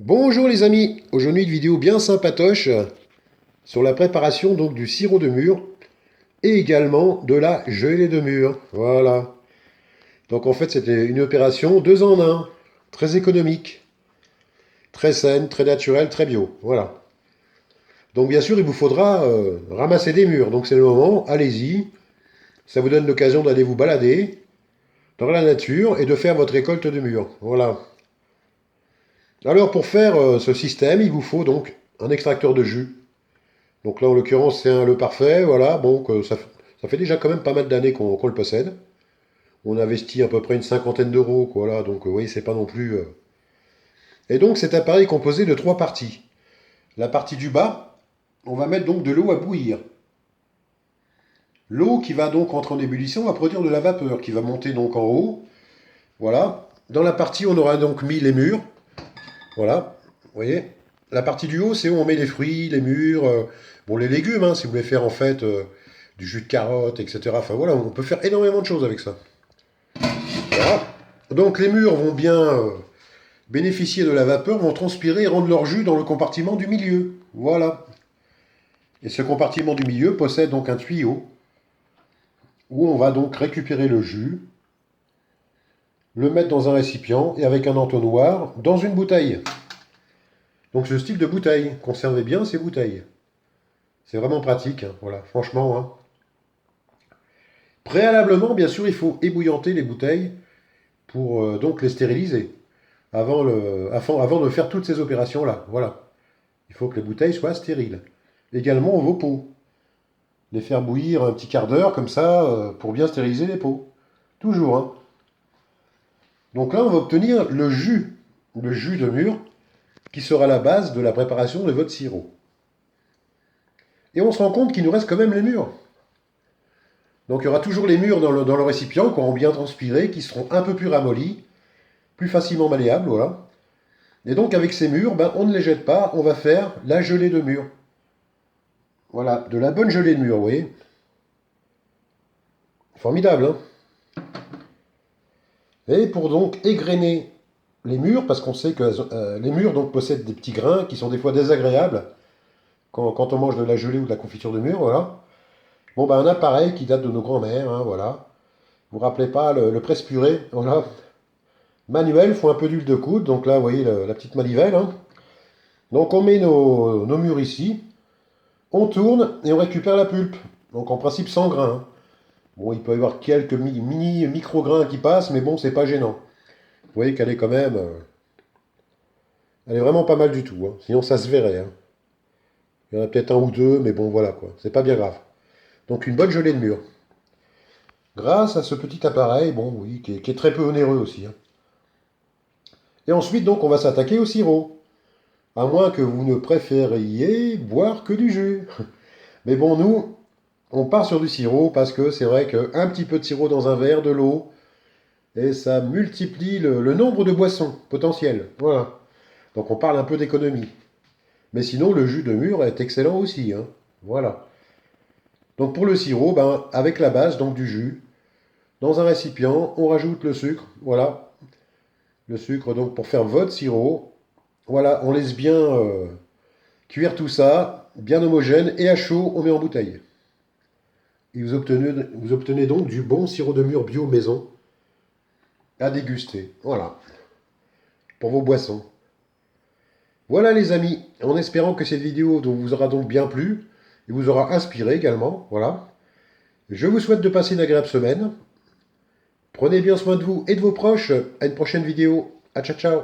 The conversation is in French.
Bonjour les amis, aujourd'hui une vidéo bien sympatoche sur la préparation donc du sirop de mûre et également de la gelée de mûre. Voilà. Donc en fait c'était une opération 2 en 1, très économique, très saine, très naturelle, très bio. Voilà. Donc bien sûr il vous faudra ramasser des mûres, donc c'est le moment, allez-y. Ça vous donne l'occasion d'aller vous balader dans la nature et de faire votre récolte de mûres. Voilà. Alors pour faire ce système, il vous faut donc un extracteur de jus. Donc là, en l'occurrence, c'est le parfait, voilà. Bon, ça fait déjà quand même pas mal d'années qu'on le possède. On investit à peu près une cinquantaine d'euros, voilà. Donc, vous voyez, c'est pas non plus. Et donc, cet appareil est composé de 3 parties. La partie du bas, on va mettre donc de l'eau à bouillir. L'eau qui va donc entrer en ébullition va produire de la vapeur qui va monter donc en haut. Voilà. Dans la partie, on aura donc mis les mûres. Voilà. Vous voyez. La partie du haut, c'est où on met les fruits, les mûres, bon, les légumes, hein, si vous voulez faire en fait du jus de carotte, etc. Enfin voilà, on peut faire énormément de choses avec ça. Voilà. Donc les mûres vont bien bénéficier de la vapeur, vont transpirer et rendre leur jus dans le compartiment du milieu. Voilà. Et ce compartiment du milieu possède donc un tuyau où on va donc récupérer le jus, le mettre dans un récipient et avec un entonnoir dans une bouteille. Donc ce style de bouteille, conservez bien ces bouteilles. C'est vraiment pratique, hein, voilà, franchement. Hein. Préalablement, bien sûr, il faut ébouillanter les bouteilles pour donc les stériliser avant de faire toutes ces opérations-là. Voilà. Il faut que les bouteilles soient stériles. Également vos pots. Les faire bouillir un petit quart d'heure comme ça pour bien stériliser les pots. Toujours. Hein. Donc là, on va obtenir le jus de mûre qui sera la base de la préparation de votre sirop. Et on se rend compte qu'il nous reste quand même les mûres. Donc il y aura toujours les mûres dans le récipient qui auront bien transpiré, qui seront un peu plus ramollis, plus facilement malléables, voilà. Et donc avec ces mûres, ben, on ne les jette pas, on va faire la gelée de mûre. Voilà, de la bonne gelée de mûre, vous voyez. Formidable, hein. Et pour donc égrener les mûres, parce qu'on sait que les mûres donc, possèdent des petits grains qui sont des fois désagréables quand on mange de la gelée ou de la confiture de mûre, voilà. Bon, ben un appareil qui date de nos grands-mères, hein, voilà. Vous vous rappelez pas le presse-purée, voilà. Manuel, il faut un peu d'huile de coude, donc là, vous voyez la petite manivelle. Hein. Donc on met nos mûres ici, on tourne et on récupère la pulpe. Donc en principe 100 grains. Hein. Bon, il peut y avoir quelques micro-grains qui passent, mais bon, c'est pas gênant. Vous voyez qu'elle est quand même... elle est vraiment pas mal du tout, hein. Sinon ça se verrait. Hein. Il y en a peut-être un ou deux, mais bon, voilà quoi. C'est pas bien grave. Donc une bonne gelée de mûre. Grâce à ce petit appareil, bon, oui, qui est très peu onéreux aussi. Hein. Et ensuite, donc, on va s'attaquer au sirop. À moins que vous ne préfériez boire que du jus. Mais bon, nous, on part sur du sirop parce que c'est vrai qu'un petit peu de sirop dans un verre, de l'eau, et ça multiplie le nombre de boissons potentielles. Voilà. Donc on parle un peu d'économie. Mais sinon, le jus de mûre est excellent aussi. Hein. Voilà. Donc pour le sirop, ben, avec la base donc du jus, dans un récipient, on rajoute le sucre. Voilà. Le sucre donc pour faire votre sirop. Voilà, on laisse bien cuire tout ça, bien homogène, et à chaud, on met en bouteille. Et vous obtenez donc du bon sirop de mûre bio maison à déguster. Voilà, pour vos boissons. Voilà les amis, en espérant que cette vidéo vous aura donc bien plu, et vous aura inspiré également. Voilà. Je vous souhaite de passer une agréable semaine. Prenez bien soin de vous et de vos proches. À une prochaine vidéo. À ciao ciao.